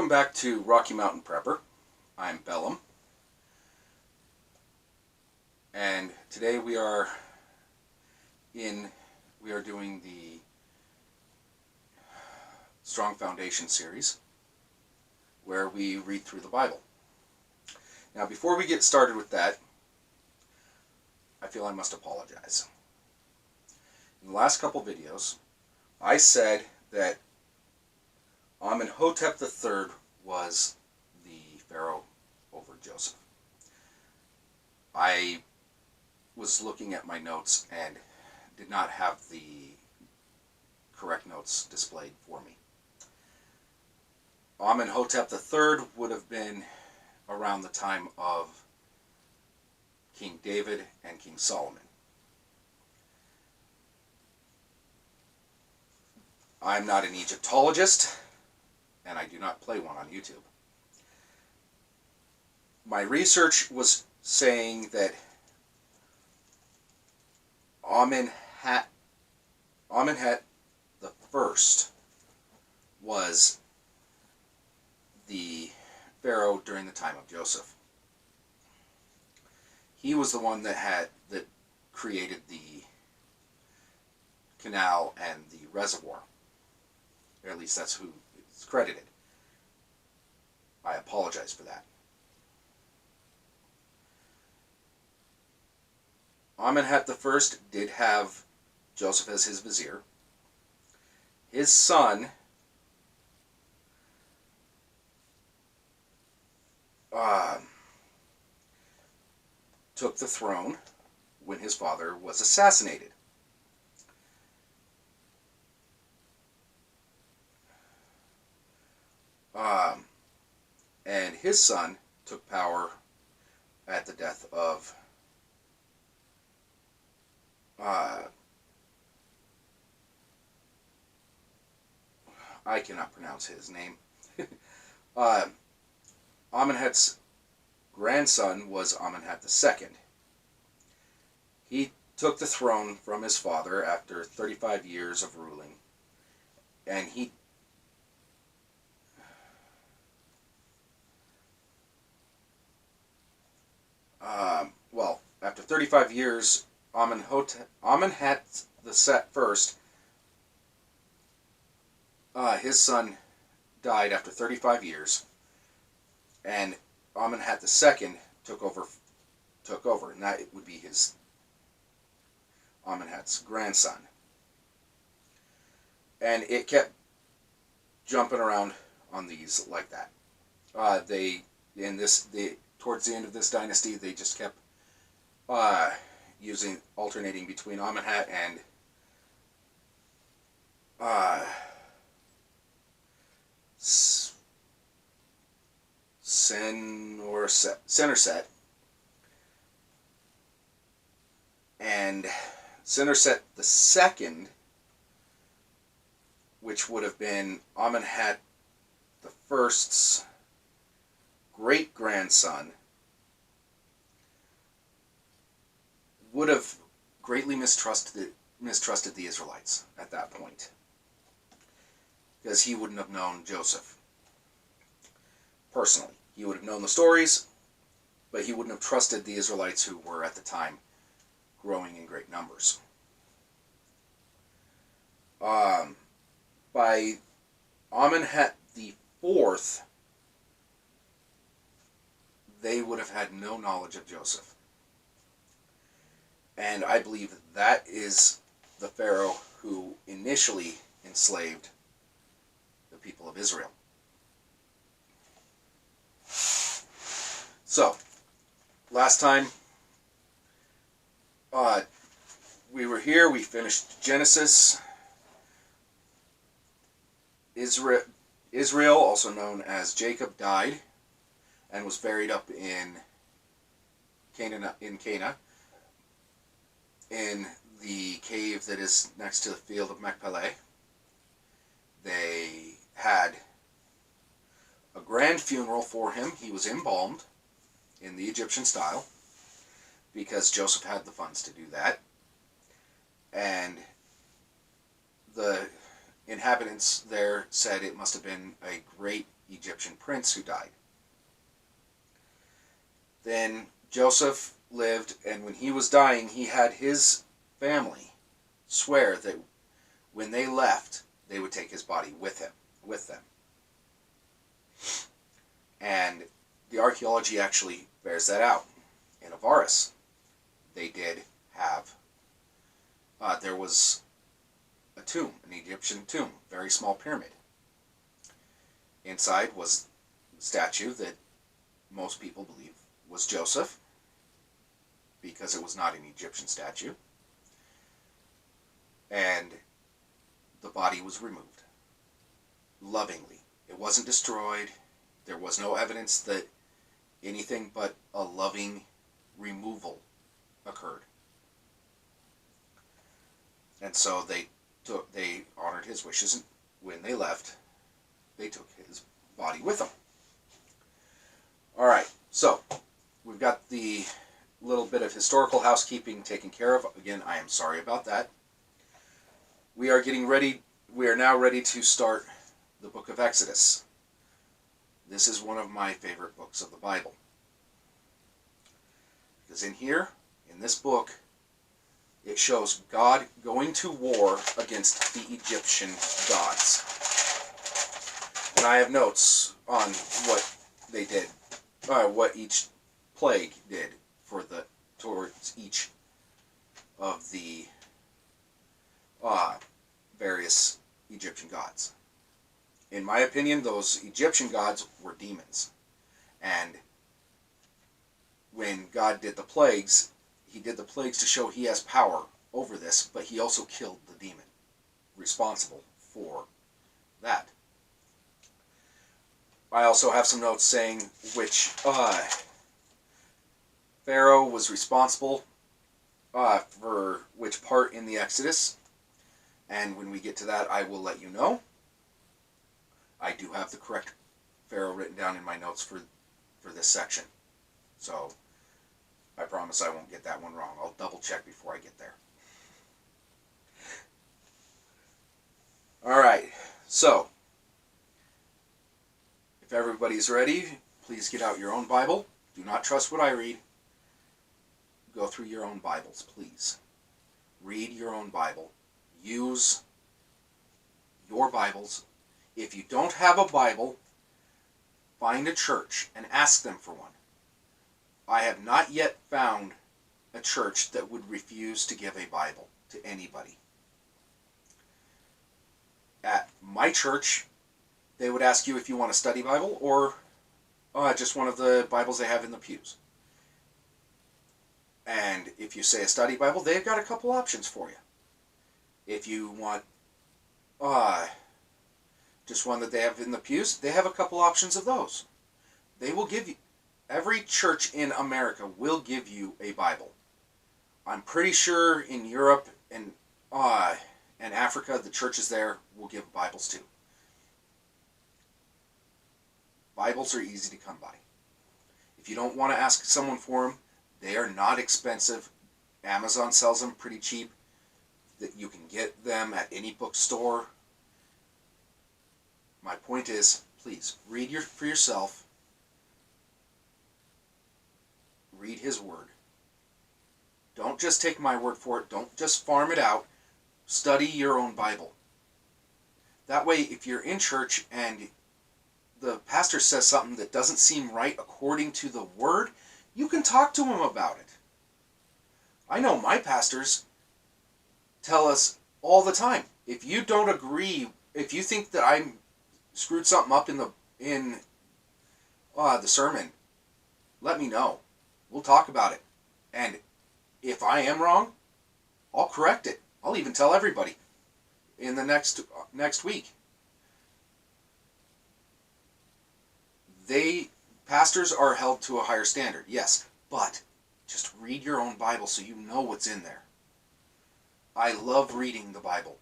Welcome back to Rocky Mountain Prepper. I'm Bellum, and today we are doing the Strong Foundation series, where we read through the Bible. Now, before we get started with that, I feel I must apologize. In the last couple videos, I said that Amenhotep III was the pharaoh over Joseph. I was looking at my notes and did not have the correct notes displayed for me. Amenhotep III would have been around the time of King David and King Solomon. I'm not an Egyptologist, and I do not play one on YouTube. My research was saying that Amenhotep the First was the pharaoh during the time of Joseph. He was the one that created the canal and the reservoir. Or at least that's who is credited. I apologize for that. Amenhotep I did have Joseph as his vizier. His son took the throne when his father was assassinated. And his son took power at the death of I cannot pronounce his name. Amenhotep's grandson was Amenhotep II. He took the throne from his father after 35 years of ruling, and after 35 years, Amenhotep I, his son died after 35 years, and Amenhotep II took over, and that would be his Amenhotep's grandson. And it kept jumping around on these like that. Towards the end of this dynasty, they just kept alternating between Amenhotep and Senusret. And Senusret II, which would have been Amenhotep I's great-grandson, would have greatly mistrusted the Israelites at that point, because he wouldn't have known Joseph personally. He would have known the stories, but he wouldn't have trusted the Israelites, who were at the time growing in great numbers. By Amenhotep IV, they would have had no knowledge of Joseph. And I believe that is the pharaoh who initially enslaved the people of Israel. So, last time we were here, we finished Genesis. Israel, also known as Jacob, died and was buried up in Cana, in the cave that is next to the field of Machpelah. They had a grand funeral for him. He was embalmed in the Egyptian style, because Joseph had the funds to do that. And the inhabitants there said it must have been a great Egyptian prince who died. Then Joseph lived, and when he was dying, he had his family swear that when they left, they would take his body with them. And the archaeology actually bears that out. In Avaris, they did have, there was a tomb, an Egyptian tomb, very small pyramid. Inside was a statue that most people believe was Joseph, because it was not an Egyptian statue. And the body was removed lovingly. It wasn't destroyed. There was no evidence that anything but a loving removal occurred. And so they honored his wishes, and when they left, they took his body with them. All right, so we've got the little bit of historical housekeeping taken care of. Again, I am sorry about that. We are now ready to start the book of Exodus. This is one of my favorite books of the Bible. Because in here, in this book, it shows God going to war against the Egyptian gods. And I have notes on what they did, what each plague did towards each of the various Egyptian gods. In my opinion, those Egyptian gods were demons. And when God did the plagues, he did the plagues to show he has power over this, but he also killed the demon responsible for that. I also have some notes saying which Pharaoh was responsible for which part in the Exodus. And when we get to that, I will let you know. I do have the correct Pharaoh written down in my notes for this section. So I promise I won't get that one wrong. I'll double check before I get there. Alright, so if everybody's ready, please get out your own Bible. Do not trust what I read. Go through your own Bibles, please. Read your own Bible. Use your Bibles. If you don't have a Bible, find a church and ask them for one. I have not yet found a church that would refuse to give a Bible to anybody. At my church, they would ask you if you want a study Bible or just one of the Bibles they have in the pews. And if you say a study Bible, they've got a couple options for you. If you want just one that they have in the pews, they have a couple options of those. They will give you, every church in America will give you a Bible. I'm pretty sure in Europe and Africa, the churches there will give Bibles too. Bibles are easy to come by. If you don't want to ask someone for them, they are not expensive. Amazon sells them pretty cheap. That you can get them at any bookstore. My point is, please read for yourself. Read His Word. Don't just take my word for it. Don't just farm it out. Study your own Bible. That way, if you're in church and the pastor says something that doesn't seem right according to the Word, you can talk to him about it. I know my pastors tell us all the time, if you don't agree, if you think that I screwed something up in the sermon, let me know. We'll talk about it. And if I am wrong, I'll correct it. I'll even tell everybody in the next week. Pastors are held to a higher standard, yes, but just read your own Bible so you know what's in there. I love reading the Bible.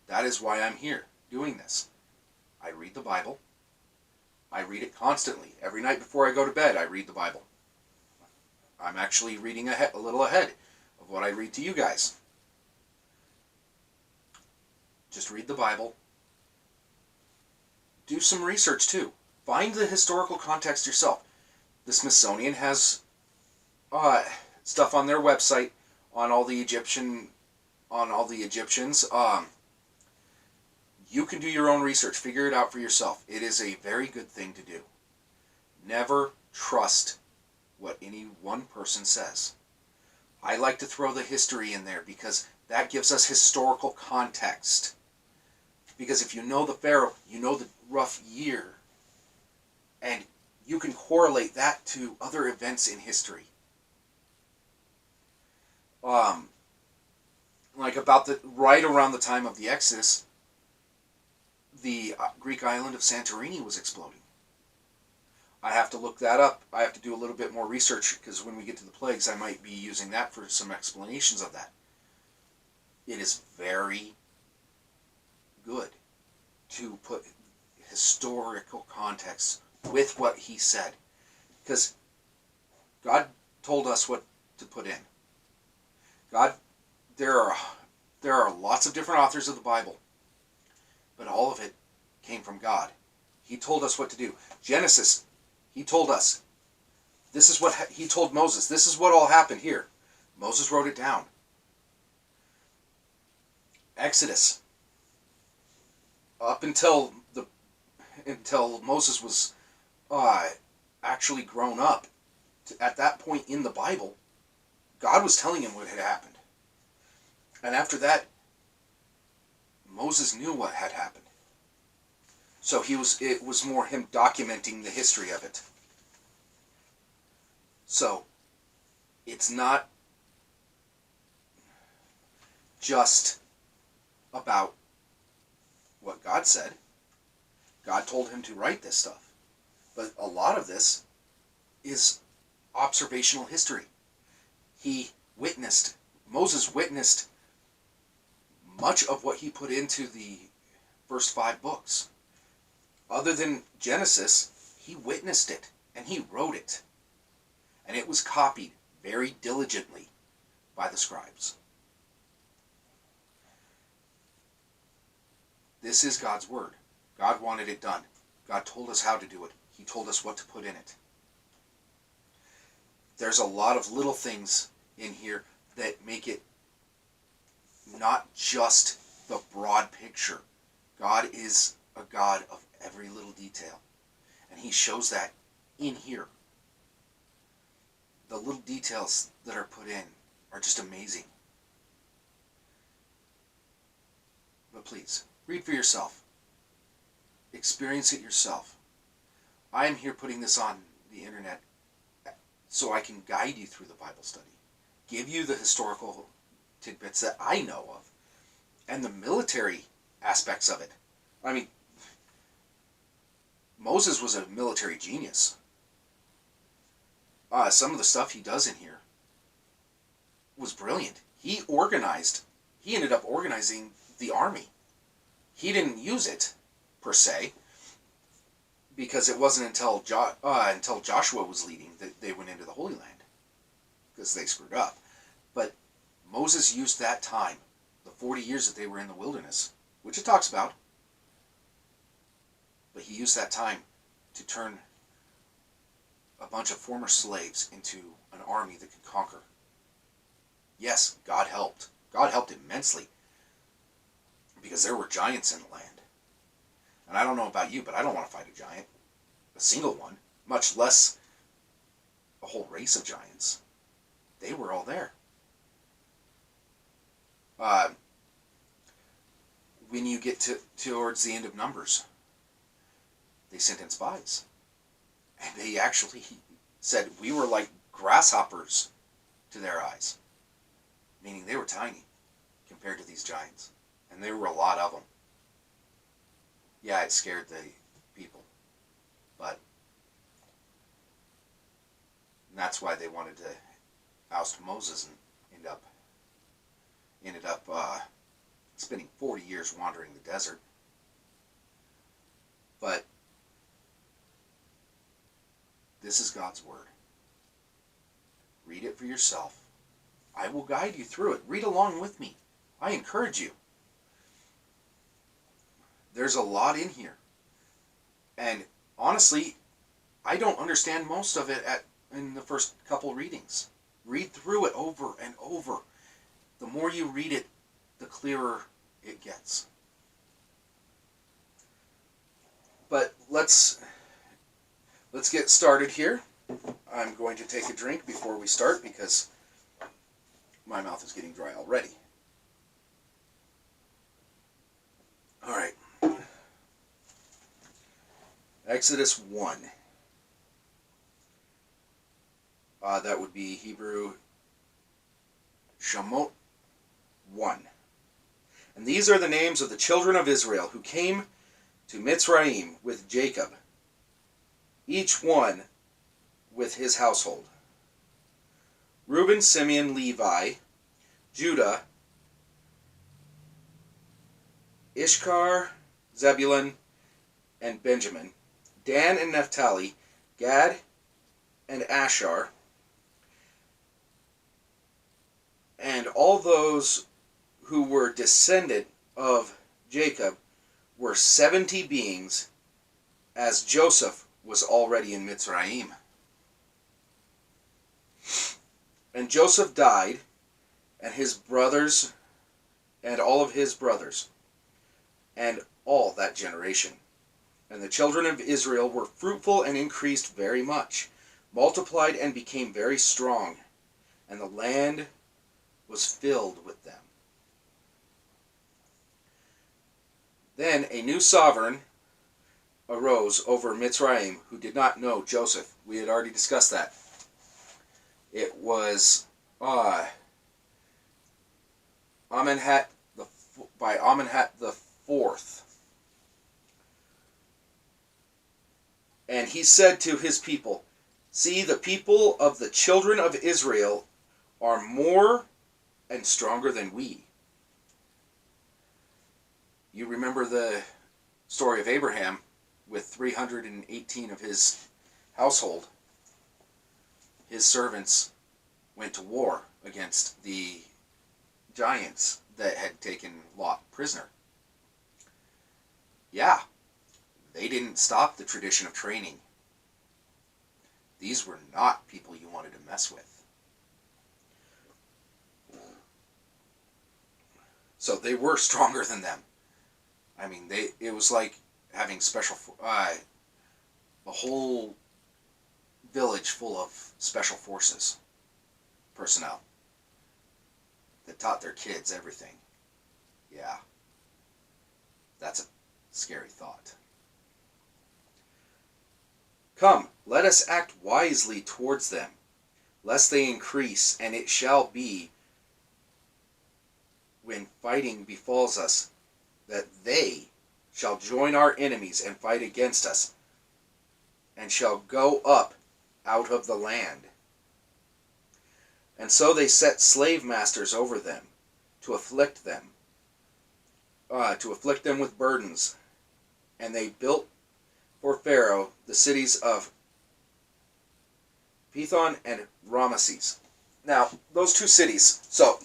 That is why I'm here doing this. I read the Bible. I read it constantly. Every night before I go to bed, I read the Bible. I'm actually reading a little ahead of what I read to you guys. Just read the Bible. Do some research too. find the historical context yourself. The Smithsonian has stuff on their website on all the Egyptians. You can do your own research, figure it out for yourself. It is a very good thing to do. Never trust what any one person says. I like to throw the history in there because that gives us historical context. Because if you know the Pharaoh, you know the rough year, and you can correlate that to other events in history. Like right around the time of the Exodus, the Greek island of Santorini was exploding. I have to look that up. I have to do a little bit more research because when we get to the plagues, I might be using that for some explanations of that. It is very good to put historical context with what he said, because God told us what to put in. There are lots of different authors of the Bible, but all of it came from God. He told us what to do. Genesis, he told us. This is what he told Moses. This is what all happened here. Moses wrote it down. Exodus, up until Moses was actually grown up, at that point in the Bible, God was telling him what had happened. And after that, Moses knew what had happened. So it was more him documenting the history of it. So it's not just about what God said. God told him to write this stuff. But a lot of this is observational history. Moses witnessed much of what he put into the first 5 books. Other than Genesis, he witnessed it, and he wrote it. And it was copied very diligently by the scribes. This is God's word. God wanted it done. God told us how to do it. He told us what to put in it. There's a lot of little things in here that make it not just the broad picture. God is a God of every little detail. And he shows that in here. The little details that are put in are just amazing. But please, read for yourself. Experience it yourself. I am here putting this on the internet so I can guide you through the Bible study. Give you the historical tidbits that I know of. And the military aspects of it. I mean, Moses was a military genius. Some of the stuff he does in here was brilliant. He ended up organizing the army. He didn't use it, per se, because it wasn't until Joshua was leading that they went into the Holy Land, because they screwed up. But Moses used that time, the 40 years that they were in the wilderness, which it talks about, but he used that time to turn a bunch of former slaves into an army that could conquer. Yes, God helped. God helped immensely, because there were giants in the land. And I don't know about you, but I don't want to fight a giant. A single one. Much less a whole race of giants. They were all there. When you get towards the end of Numbers, they sent in spies. And they actually said we were like grasshoppers to their eyes. Meaning they were tiny compared to these giants. And there were a lot of them. Yeah, it scared the people. But that's why they wanted to oust Moses and ended up spending 40 years wandering the desert. But this is God's word. Read it for yourself. I will guide you through it. Read along with me. I encourage you. There's a lot in here. And honestly, I don't understand most of it in the first couple readings. Read through it over and over. The more you read it, the clearer it gets. But let's get started here. I'm going to take a drink before we start because my mouth is getting dry already. All right. Exodus 1. That would be Hebrew Shemot 1. And these are the names of the children of Israel who came to Mitzrayim with Jacob, each one with his household. Reuben, Simeon, Levi, Judah, Issachar, Zebulun, and Benjamin, Dan and Naphtali, Gad and Asher, and all those who were descendant of Jacob were 70 beings, as Joseph was already in Mitzrayim. And Joseph died, and his brothers, and all of his brothers, and all that generation. And the children of Israel were fruitful and increased very much, multiplied and became very strong, and the land was filled with them. Then a new sovereign arose over Mitzrayim who did not know Joseph. We had already discussed that. It was Amenhat the fourth. And he said to his people, "See, the people of the children of Israel are more and stronger than we." You remember the story of Abraham with 318 of his household. His servants went to war against the giants that had taken Lot prisoner. Yeah, they didn't stop the tradition of training. These were not people you wanted to mess with. So they were stronger than them. I mean, it was like having a whole village full of special forces personnel that taught their kids everything. Yeah, that's a scary thought. Come, let us act wisely towards them, lest they increase, and it shall be, when fighting befalls us, that they shall join our enemies and fight against us, and shall go up out of the land. And so they set slave masters over them, to afflict them with burdens. And they built for Pharaoh the cities of Pithom and Ramesses. Now, those two cities, so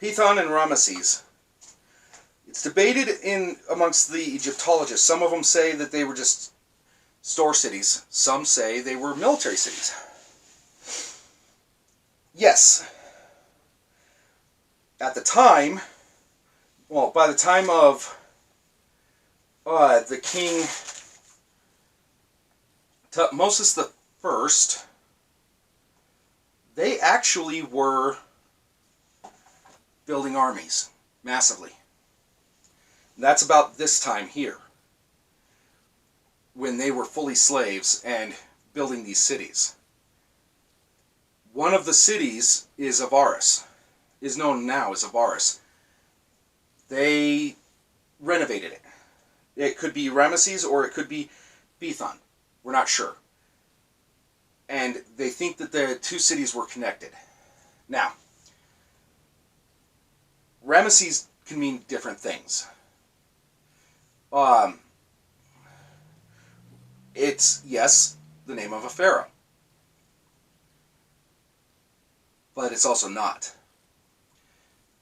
Pithom and Ramesses, it's debated amongst the Egyptologists. Some of them say that they were just store cities. Some say they were military cities. Yes. At the time, well, by the time of the king Tutmosis the First, they actually were building armies massively. And that's about this time here, when they were fully slaves and building these cities. One of the cities is Avaris, is known now as Avaris. They renovated it. It could be Ramesses or it could be Pithom. We're not sure. And they think that the two cities were connected. Now, Ramesses can mean different things. It's, yes, the name of a pharaoh. But it's also not.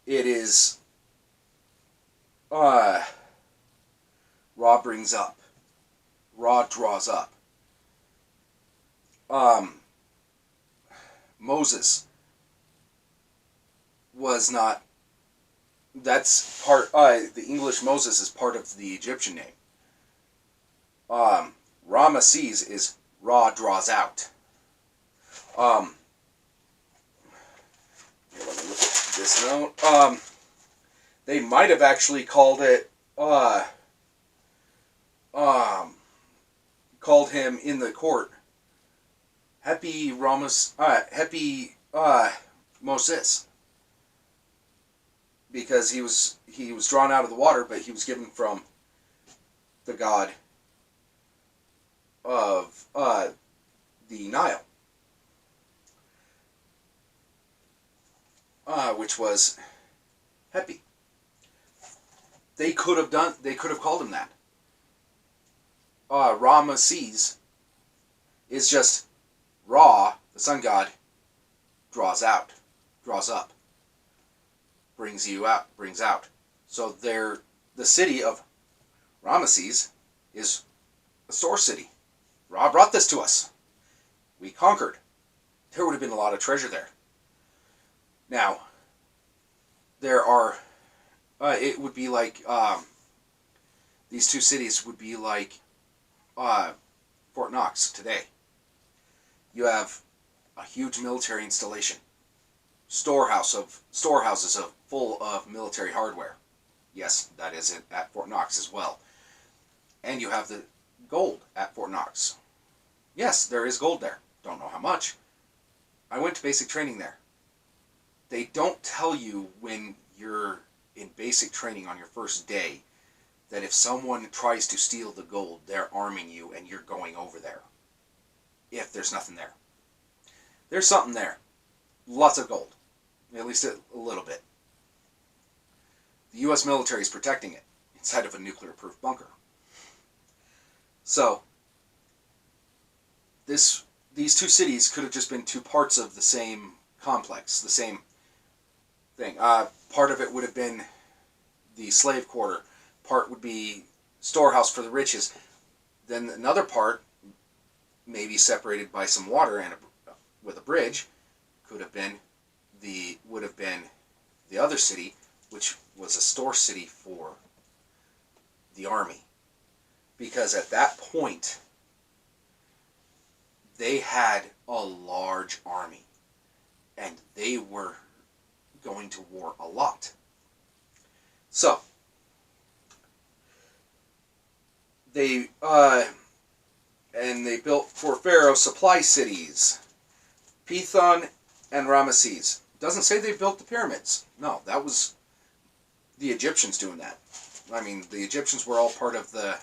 It is Ra Ra brings up. Ra draws up. Moses was not. That's part. The English Moses is part of the Egyptian name. Ramesses is Ra draws out. Here, let me look at this note. They might have actually called it. Called him in the court. Happy Moses, because he was drawn out of the water, but he was given from the god of the Nile, which was Happy. They could have called him that. Ramesses is just Ra, the sun god, draws up, brings out. So the city of Ramesses is a store city. Ra brought this to us. We conquered. There would have been a lot of treasure there. Now, there are, it would be like, these two cities would be like Fort Knox today. You have a huge military installation, storehouses full of military hardware. Yes, that is it at Fort Knox as well. And you have the gold at Fort Knox. Yes, there is gold there. Don't know how much. I went to basic training there. They don't tell you when you're in basic training on your first day that if someone tries to steal the gold, they're arming you and you're going over there. If there's nothing there. There's something there. Lots of gold. At least a little bit. The U.S. military is protecting it inside of a nuclear-proof bunker. So, these two cities could have just been two parts of the same complex, the same thing. Part of it would have been the slave quarter. Part would be storehouse for the riches. Then another part, maybe separated by some water and with a bridge, would have been the other city, which was a store city for the army. Because at that point, they had a large army, and they were going to war a lot. So, they built for Pharaoh supply cities, Pithon and Ramesses. Doesn't say they built the pyramids. No, that was the Egyptians doing that. I mean, the Egyptians were all part of the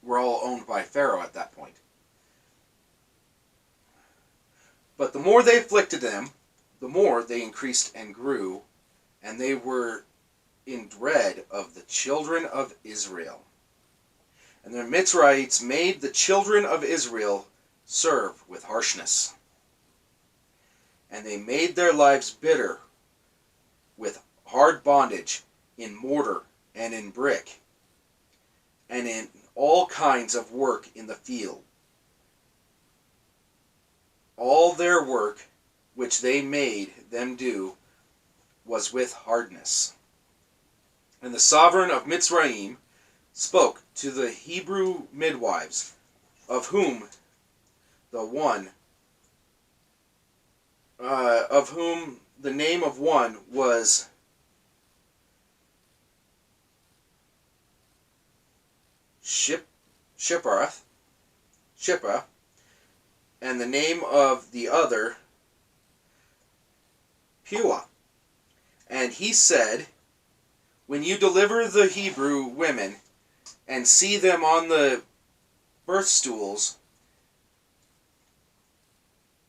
were all owned by Pharaoh at that point. But the more they afflicted them, the more they increased and grew, and they were in dread of the children of Israel. And the Mitzrayites made the children of Israel serve with harshness. And they made their lives bitter with hard bondage in mortar and in brick, and in all kinds of work in the field. All their work which they made them do was with hardness. And the sovereign of Mitzrayim spoke to the Hebrew midwives, of whom the name of one was Shipra, and the name of the other Puah. And he said, when you deliver the Hebrew women and see them on the birth stools,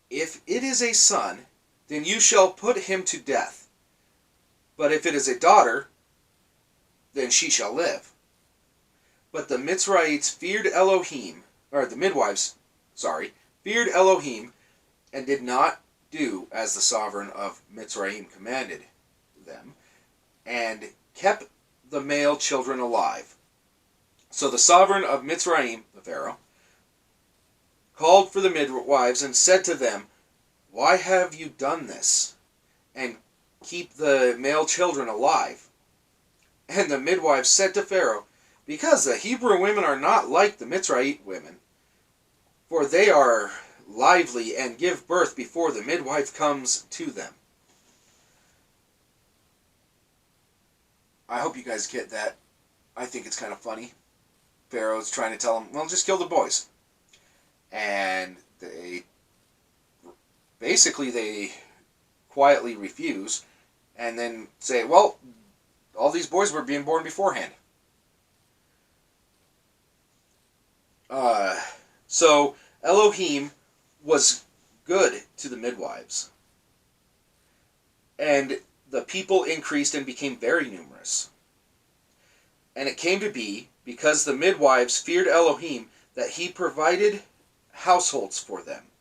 if it is a son, then you shall put him to death. But if it is a daughter, then she shall live. But the Mitzrayites feared Elohim, or the midwives, feared Elohim, and did not do as the sovereign of Mitzrayim commanded them, and kept the male children alive. So the sovereign of Mitzrayim, the Pharaoh, called for the midwives and said to them, "Why have you done this, and keep the male children alive?" And the midwives said to Pharaoh, "Because the Hebrew women are not like the Mitzrayite women, for they are lively and give birth before the midwife comes to them." I hope you guys get that. I think it's kind of funny. Pharaoh's trying to tell them, well, just kill the boys. And they quietly refuse and then say, well, all these boys were being born beforehand. So Elohim was good to the midwives. And the people increased and became very numerous. And it came to be, because the midwives feared Elohim, that he provided households for them.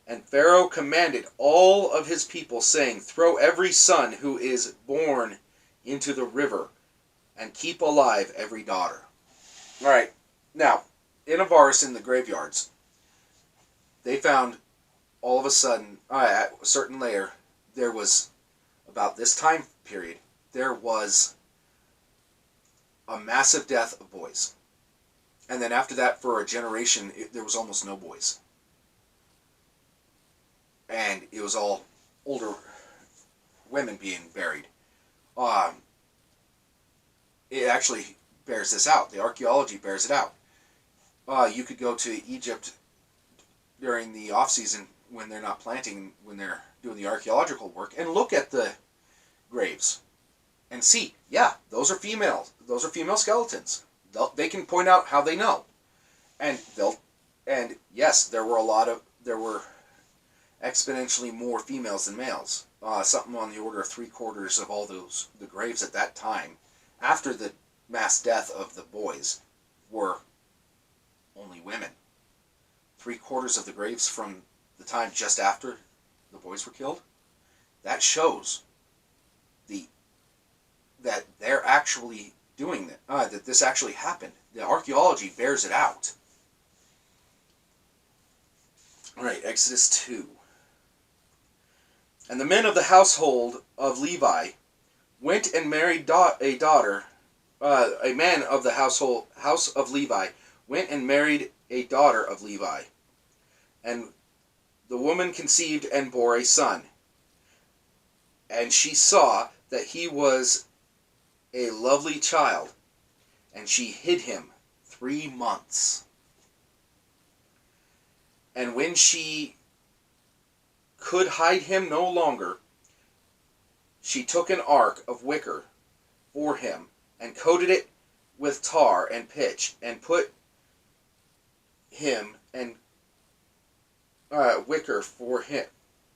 And Pharaoh commanded all of his people, saying, "Throw every son who is born into the river, and keep alive every daughter." All right, now, in Avaris, in the graveyards, they found all of a sudden, at a certain layer, there was, about this time period, there was a massive death of boys. And then after that, for a generation, there was almost no boys. And it was all older women being buried. It actually bears this out. The archaeology bears it out. You could go to Egypt during the off-season when they're not planting, when they're doing the archaeological work, and look at the graves and see, yeah, those are females. Those are female skeletons. They can point out how they know. And yes, there were exponentially more females than males. Something on the order of 3/4 of all the graves at that time, after the mass death of the boys, were only women. 3/4 of the graves from the time just after the boys were killed. That shows that they're actually doing that. That this actually happened. The archaeology bears it out. All right, Exodus 2. And the men of the household of Levi went and married a daughter. A man of the house of Levi went and married a daughter of Levi. And the woman conceived and bore a son. And she saw that he was a lovely child, and she hid him 3 months. And when she could hide him no longer, she took an ark of wicker for him, and coated it with tar and pitch, and put him and wicker for him,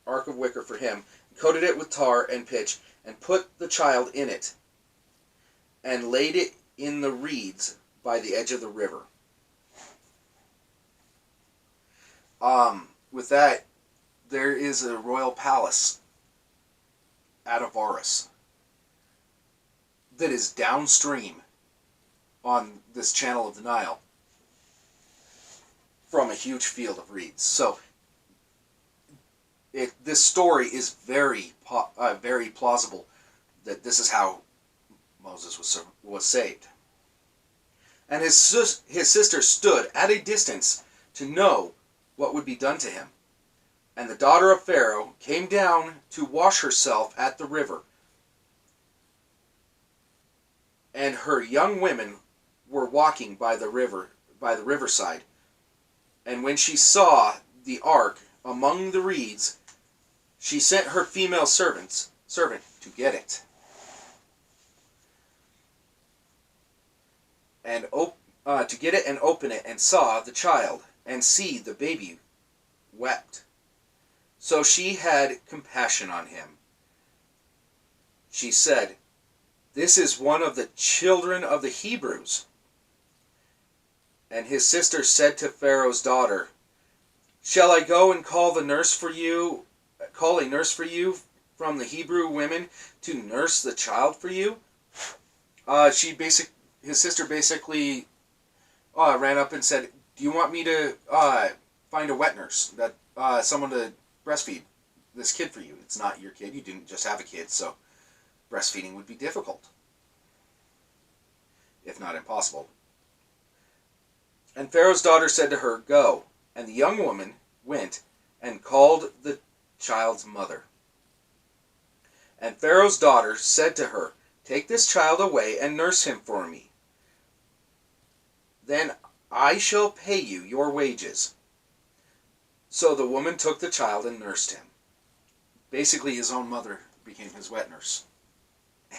ark of wicker for him, coated it with tar and pitch, and put the child in it, and laid it in the reeds by the edge of the river. With that, there is a royal palace at Avaris that is downstream on this channel of the Nile from a huge field of reeds. So this story is very plausible that this is how Moses was saved. And his sister stood at a distance to know what would be done to him. And the daughter of Pharaoh came down to wash herself at the river. And her young women were walking by the riverside. And when she saw the ark among the reeds, she sent her female servant to get it. And to get it and open it, and saw the child, and see the baby wept. So she had compassion on him. She said, "This is one of the children of the Hebrews." And his sister said to Pharaoh's daughter, "Shall I go and call a nurse for you from the Hebrew women to nurse the child for you?" His sister basically ran up and said, "Do you want me to find a wet nurse, someone to breastfeed this kid for you? It's not your kid. You didn't just have a kid, so breastfeeding would be difficult, if not impossible." And Pharaoh's daughter said to her, "Go." And the young woman went and called the child's mother. And Pharaoh's daughter said to her, "Take this child away and nurse him for me. Then I shall pay you your wages." So the woman took the child and nursed him. Basically, his own mother became his wet nurse.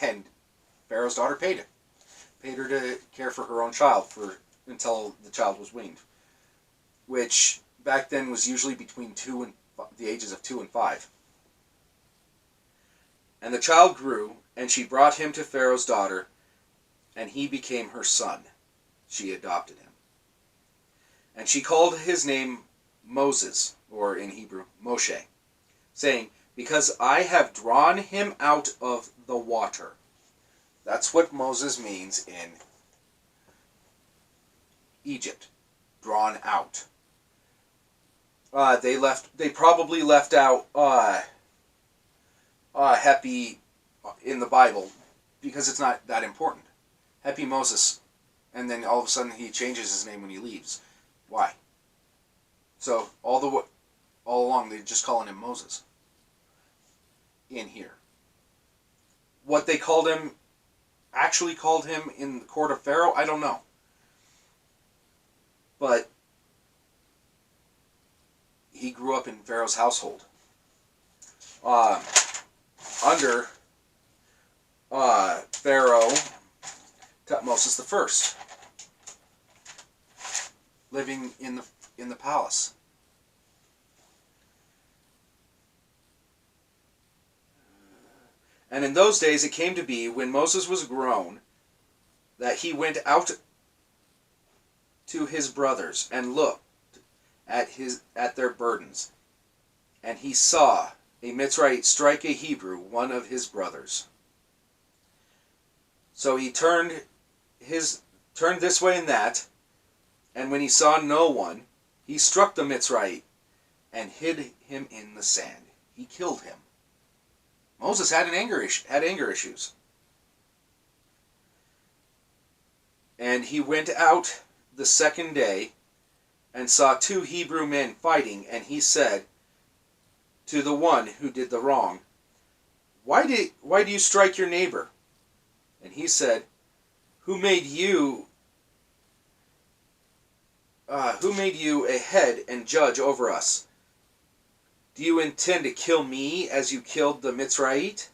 And Pharaoh's daughter paid her to care for her own child until the child was weaned, which back then was usually between the ages of 2 and 5. And the child grew, and she brought him to Pharaoh's daughter, and he became her son. She adopted him. And she called his name Moses, or in Hebrew, Moshe, saying, "Because I have drawn him out of the water." That's what Moses means in Egypt. Drawn out. They probably left out Happy in the Bible because it's not that important. Happy Moses, and then all of a sudden he changes his name when he leaves. Why? So all along they're just calling him Moses in here. What they actually called him in the court of Pharaoh, I don't know. But he grew up in Pharaoh's household. Under Pharaoh Tutmosis I, living in the palace. And in those days it came to be, when Moses was grown, that he went out to his brothers and looked at their burdens, and he saw a Mitzrayite strike a Hebrew, one of his brothers. So he turned this way and that, and when he saw no one, he struck the Mitzrayite and hid him in the sand. He killed him. Moses had anger issues. And he went out the second day and saw 2 Hebrew men fighting, and he said to the one who did the wrong, why do you strike your neighbor?" And he said, Who made you a head and judge over us? Do you intend to kill me as you killed the Mitzrayite?"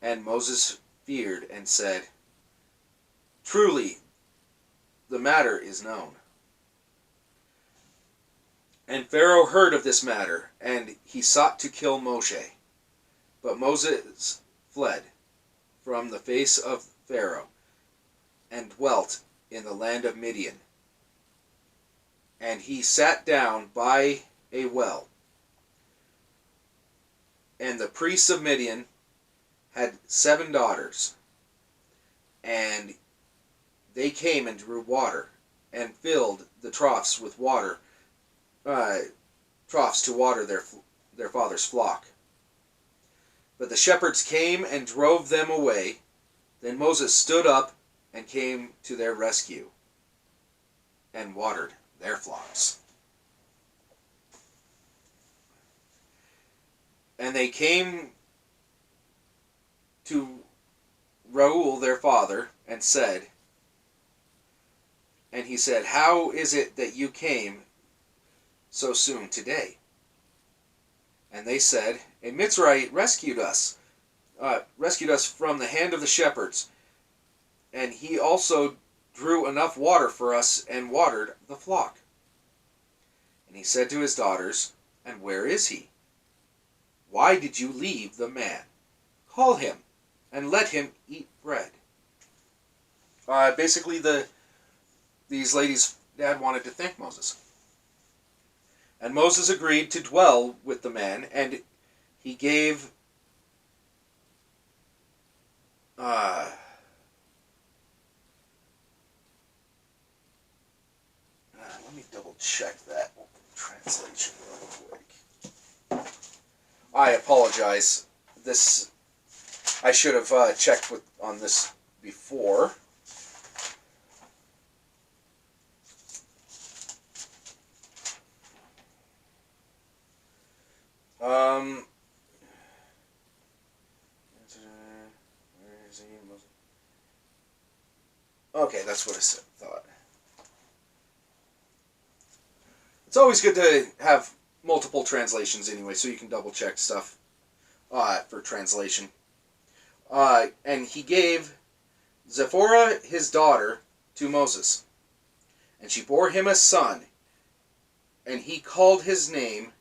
And Moses feared and said, "Truly, the matter is known." And Pharaoh heard of this matter, and he sought to kill Moshe. But Moses fled from the face of Pharaoh, and dwelt in the land of Midian. And he sat down by a well. And the priests of Midian had 7 daughters, and they came and drew water, and filled the troughs with water, troughs to water their father's flock. But the shepherds came and drove them away. Then Moses stood up and came to their rescue, and watered their flocks. And they came to Reuel their father, and he said, "How is it that you came so soon today?" And they said, "A Mitzrayite rescued us from the hand of the shepherds, and he also drew enough water for us and watered the flock." And he said to his daughters, "And where is he? Why did you leave the man? Call him, and let him eat bread." Basically, these ladies' dad wanted to thank Moses. And Moses agreed to dwell with the man, and he gave double check that translation real quick. I apologize. This, I should have checked on this before. Okay, that's what I thought. It's always good to have multiple translations anyway, so you can double check stuff for translation. And he gave Zipporah his daughter to Moses, and she bore him a son, and he called his name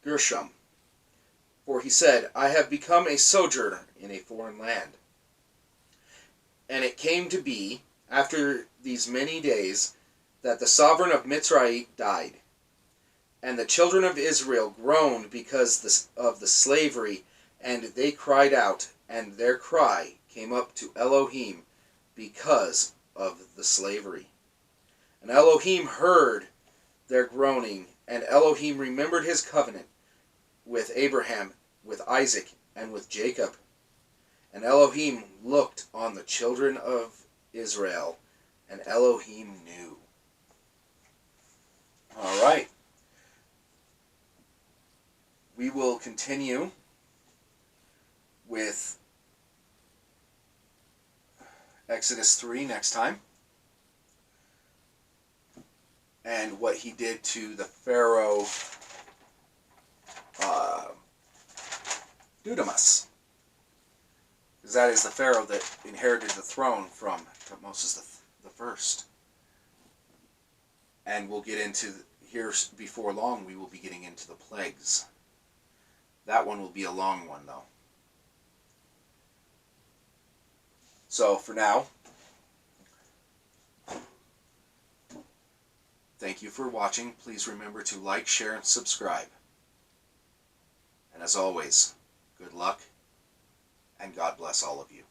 Gershom. For he said, I have become a sojourner in a foreign land. And it came to be, after these many days, that the sovereign of Mitzrayim died. And the children of Israel groaned because of the slavery, and they cried out, and their cry came up to Elohim because of the slavery. And Elohim heard their groaning, and Elohim remembered his covenant with Abraham, with Isaac, and with Jacob. And Elohim looked on the children of Israel, and Elohim knew. All right. We will continue with Exodus 3 next time, and what he did to the Pharaoh Dudamus, because that is the Pharaoh that inherited the throne from Tutmosis the first. And we'll get into, here before long, we will be getting into the plagues. That one will be a long one, though. So, for now, thank you for watching. Please remember to like, share, and subscribe. And as always, good luck, and God bless all of you.